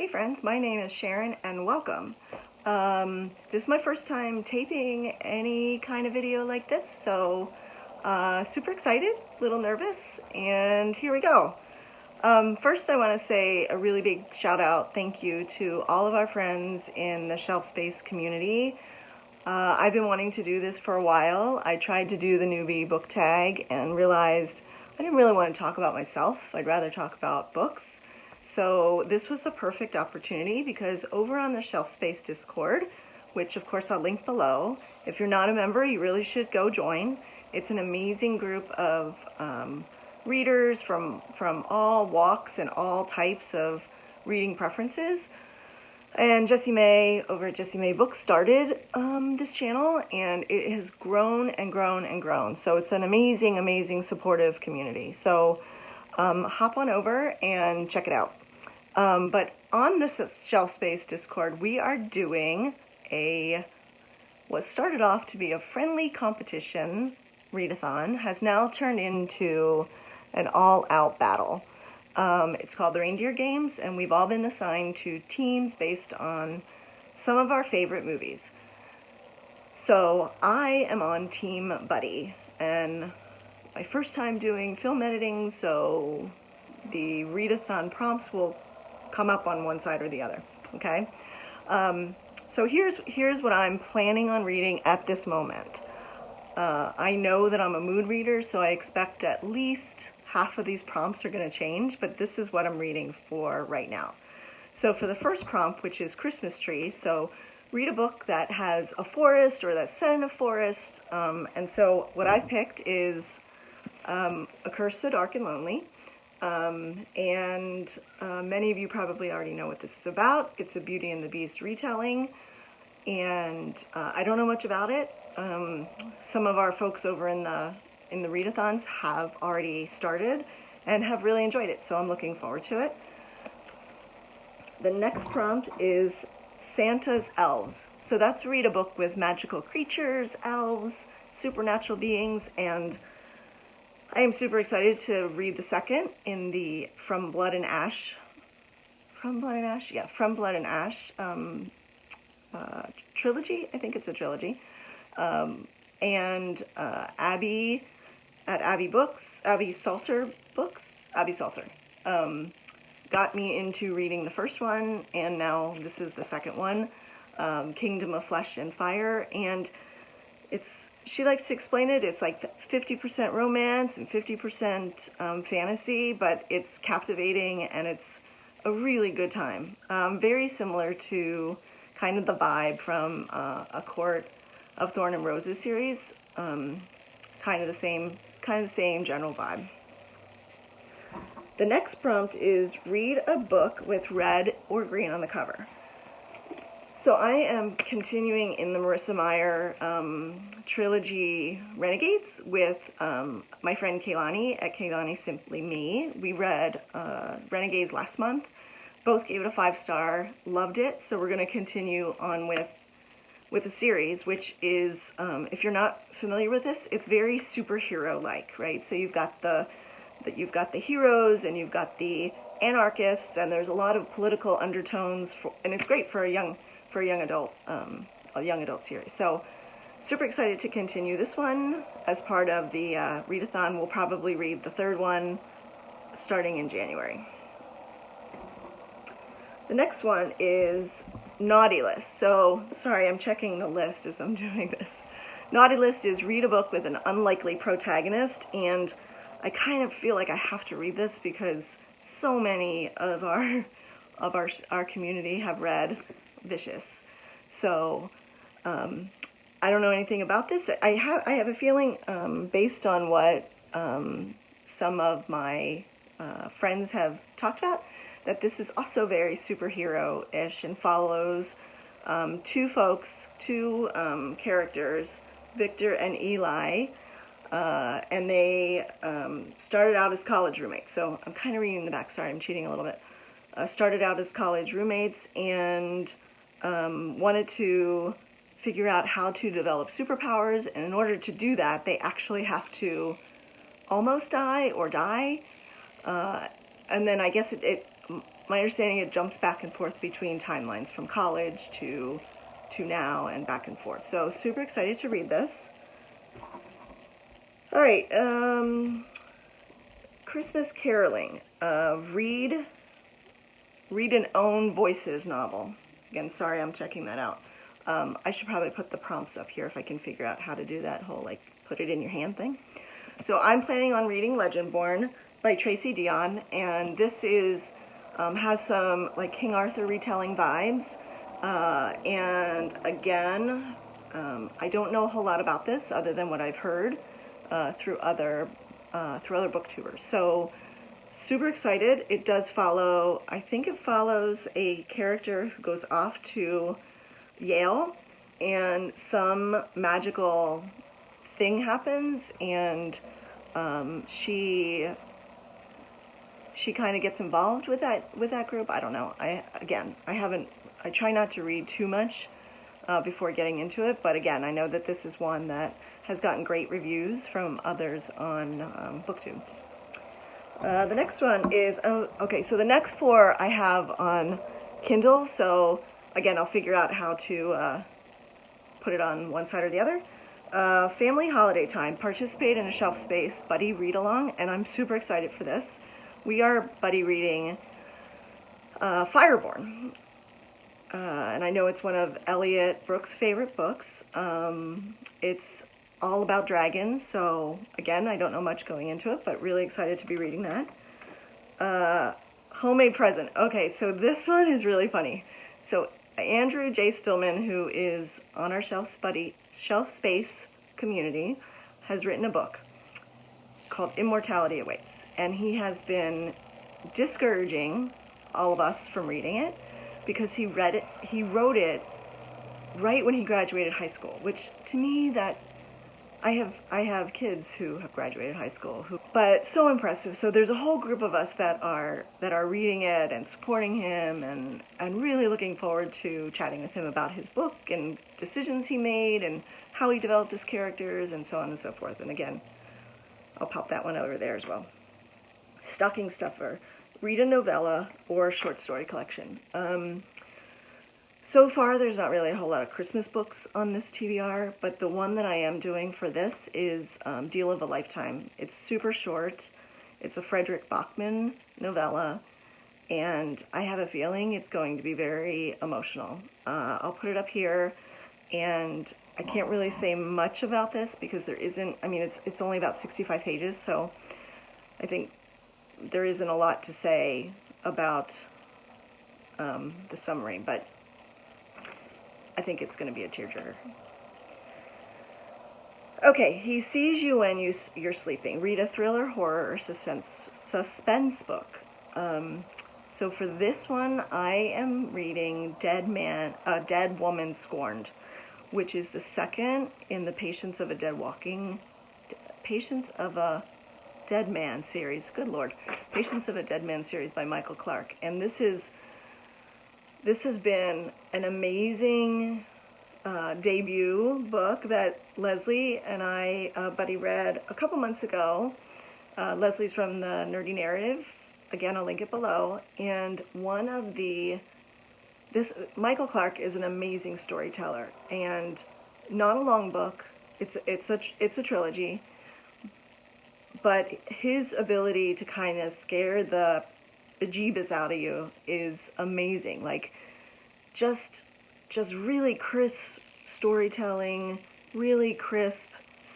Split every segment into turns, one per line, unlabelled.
Hey friends, my name is Sharon and welcome. This is my first time taping any kind of video like this, so super excited, a little nervous, and here we go. First I want to say a really big shout out, thank you to all of our friends in the shelf space community. I've been wanting to do this for a while. I tried to do the newbie book tag and realized I didn't really want to talk about myself. I'd rather talk about books. So this was the perfect opportunity because over on the Shelf Space Discord, which of course I'll link below, if you're not a member, you really should go join. It's an amazing group of readers from all walks and all types of reading preferences. And Jessie May over at Jessie May Books started this channel, and it has grown and grown and grown. So it's an amazing, amazing supportive community. So hop on over and check it out. But on this Shelf Space Discord, we are doing what started off to be a friendly competition, readathon, has now turned into an all-out battle. It's called the Reindeer Games, and we've all been assigned to teams based on some of our favorite movies. So I am on Team Buddy, and my first time doing film editing, so the readathon prompts will come up on one side or the other, okay? So here's what I'm planning on reading at this moment. I know that I'm a mood reader, so I expect at least half of these prompts are going to change, but this is what I'm reading for right now. So for the first prompt, which is Christmas Tree, so read a book that has a forest or that's set in a forest, and so what I've picked is A Curse so Dark and Lonely, and many of you probably already know what this is about. It's a Beauty and the Beast retelling, and I don't know much about it. Some of our folks over in the readathons have already started and have really enjoyed it, so I'm looking forward to it. The next prompt is Santa's Elves. So that's read a book with magical creatures, elves, supernatural beings, and I am super excited to read the second in the From Blood and Ash trilogy. I think it's a trilogy. And Abby at Abby Salter got me into reading the first one, and now this is the second one, Kingdom of Flesh and Fire, and she likes to explain it, it's like 50% romance and 50% fantasy, but it's captivating and it's a really good time. Very similar to kind of the vibe from A Court of Thorn and Roses series, kind of the same general vibe. The next prompt is read a book with red or green on the cover. So I am continuing in the Marissa Meyer trilogy Renegades with my friend Kaylani at Kaylani Simply Me. We read Renegades last month. Both gave it a 5-star, loved it, so we're going to continue on with the series, which is, if you're not familiar with this, it's very superhero-like, right? So you've got the heroes, and you've got the anarchists, and there's a lot of political undertones, and it's great for a young adult series. So super excited to continue this one as part of the readathon. We'll probably read the third one starting in January. The next one is Naughty List. So, sorry, I'm checking the list as I'm doing this. Naughty List is read a book with an unlikely protagonist, and I kind of feel like I have to read this because so many of our community have read Vicious. So, I don't know anything about this. I have a feeling, based on what some of my friends have talked about, that this is also very superhero-ish and follows two characters, Victor and Eli, and they started out as college roommates. So I'm kind of reading the back. Sorry, I'm cheating a little bit. Started out as college roommates and wanted to figure out how to develop superpowers, and in order to do that, they actually have to almost die or die, and then I guess my understanding, it jumps back and forth between timelines from college to now and back and forth. So super excited to read this. All right, Christmas Caroling. Read an Own Voices novel. Again, sorry, I'm checking that out. I should probably put the prompts up here if I can figure out how to do that whole, like, put it in your hand thing. So I'm planning on reading Legendborn by Tracy Deonn, and this is has some like King Arthur retelling vibes. And again, I don't know a whole lot about this other than what I've heard through other booktubers. So super excited. It does follow, I think it follows a character who goes off to Yale, and some magical thing happens, and she kind of gets involved with that group. I don't know. I try not to read too much before getting into it, but again, I know that this is one that has gotten great reviews from others on BookTube. The next one is, okay, so the next 4 I have on Kindle, so again, I'll figure out how to put it on one side or the other. Family Holiday Time, participate in a shelf space buddy read along, and I'm super excited for this. We are buddy reading Fireborn, and I know it's one of Elliot Brooks' favorite books. It's all about dragons, so again, I don't know much going into it, but really excited to be reading that. Homemade Present. Okay, so this one is really funny. So Andrew J. Stillman, who is on our Shelf Space community, has written a book called Immortality Awaits, and he has been discouraging all of us from reading it because he wrote it right when he graduated high school, which to me, that I have kids who have graduated high school, but so impressive. So there's a whole group of us that are reading it and supporting him, and really looking forward to chatting with him about his book and decisions he made and how he developed his characters and so on and so forth. And again, I'll pop that one over there as well. Stocking stuffer. Read a novella or short story collection. So far, there's not really a whole lot of Christmas books on this TBR, but the one that I am doing for this is Deal of a Lifetime. It's super short. It's a Frederick Bachman novella, and I have a feeling it's going to be very emotional. I'll put it up here, and I can't really say much about this because there isn't, I mean, it's only about 65 pages, so I think there isn't a lot to say about the summary, but I think it's going to be a tearjerker. Okay, he sees you when you're sleeping. Read a thriller, horror, or suspense book. So for this one, I am reading Dead Woman Scorned, which is the second in the Patience of a Dead Man series. Good Lord. Patience of a Dead Man series by Michael Clark. And this has been an amazing debut book that Leslie and I buddy read a couple months ago. Leslie's from the Nerdy Narrative. Again, I'll link it below. And Michael Clark is an amazing storyteller, and not a long book. It's a trilogy, but his ability to kind of scare the bejeebus out of you is amazing. Like, just really crisp storytelling, really crisp,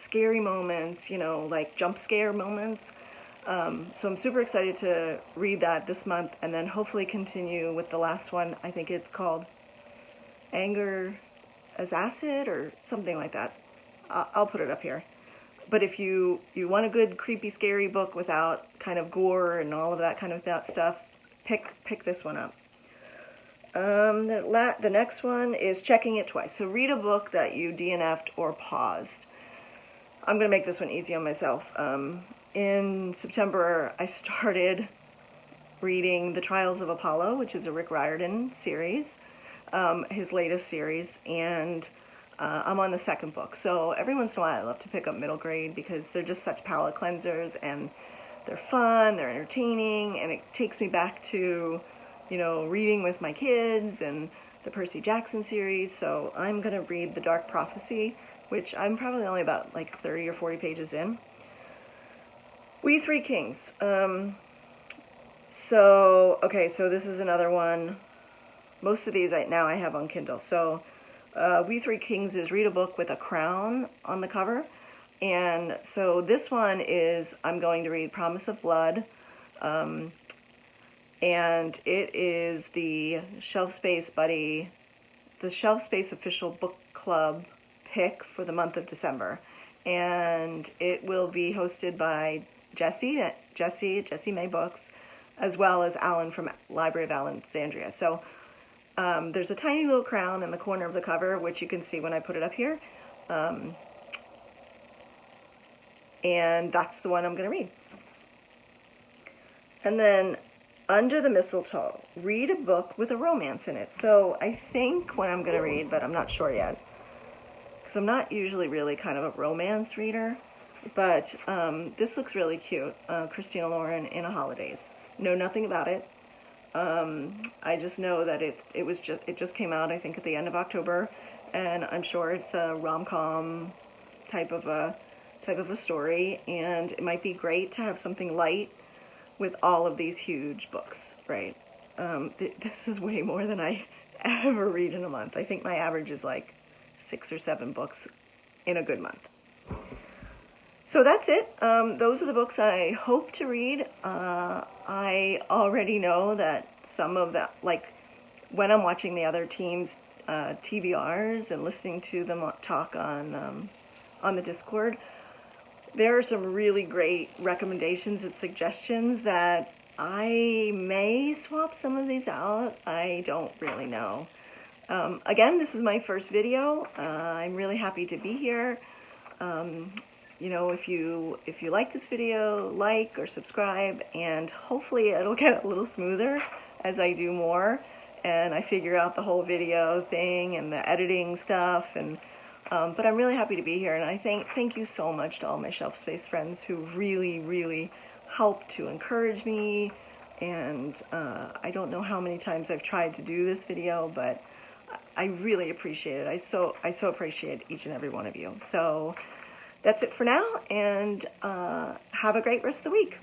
scary moments, like jump scare moments. So I'm super excited to read that this month, and then hopefully continue with the last one. I think it's called Anger as Acid or something like that. I'll put it up here. But if you want a good, creepy, scary book without kind of gore and all of that kind of stuff, pick this one up. The next one is Checking It Twice. So read a book that you DNF'd or paused. I'm going to make this one easy on myself. In September, I started reading The Trials of Apollo, which is a Rick Riordan series, his latest series, and I'm on the second book. So every once in a while, I love to pick up middle grade because they're just such palate cleansers, and they're fun, they're entertaining, and it takes me back to you know, reading with my kids and the Percy Jackson series, so I'm going to read The Dark Prophecy, which I'm probably only about like 30 or 40 pages in. We Three Kings. Okay, so this is another one. Most of these now I have on Kindle. So We Three Kings is read a book with a crown on the cover. And so this one is, I'm going to read Promise of Blood. And it is the Shelf Space Buddy, the Shelf Space official book club pick for the month of December. And it will be hosted by Jesse May Books, as well as Alan from Library of Alexandria. So there's a tiny little crown in the corner of the cover, which you can see when I put it up here. And that's the one I'm going to read. And then Under the Mistletoe, read a book with a romance in it. So I think what I'm going to read, but I'm not sure yet, because I'm not usually really kind of a romance reader, but this looks really cute. Christina Lauren in a Holidays. Know nothing about it. I just know that it just came out, I think, at the end of October, and I'm sure it's a rom-com type of a story, and it might be great to have something light with all of these huge books, right? This is way more than I ever read in a month. I think my average is like 6 or 7 books in a good month. So that's it. Those are the books I hope to read. I already know that some of the, like, when I'm watching the other teams' TBRs and listening to them talk on the Discord, there are some really great recommendations and suggestions that I may swap some of these out. I don't really know. Again, this is my first video. I'm really happy to be here. You know, if you like this video, like or subscribe, and hopefully it'll get a little smoother as I do more and I figure out the whole video thing and the editing stuff. And but I'm really happy to be here, and I thank you so much to all my Shelf Space friends who really helped to encourage me. And I don't know how many times I've tried to do this video, but I really appreciate it. I so appreciate each and every one of you. So that's it for now, and have a great rest of the week.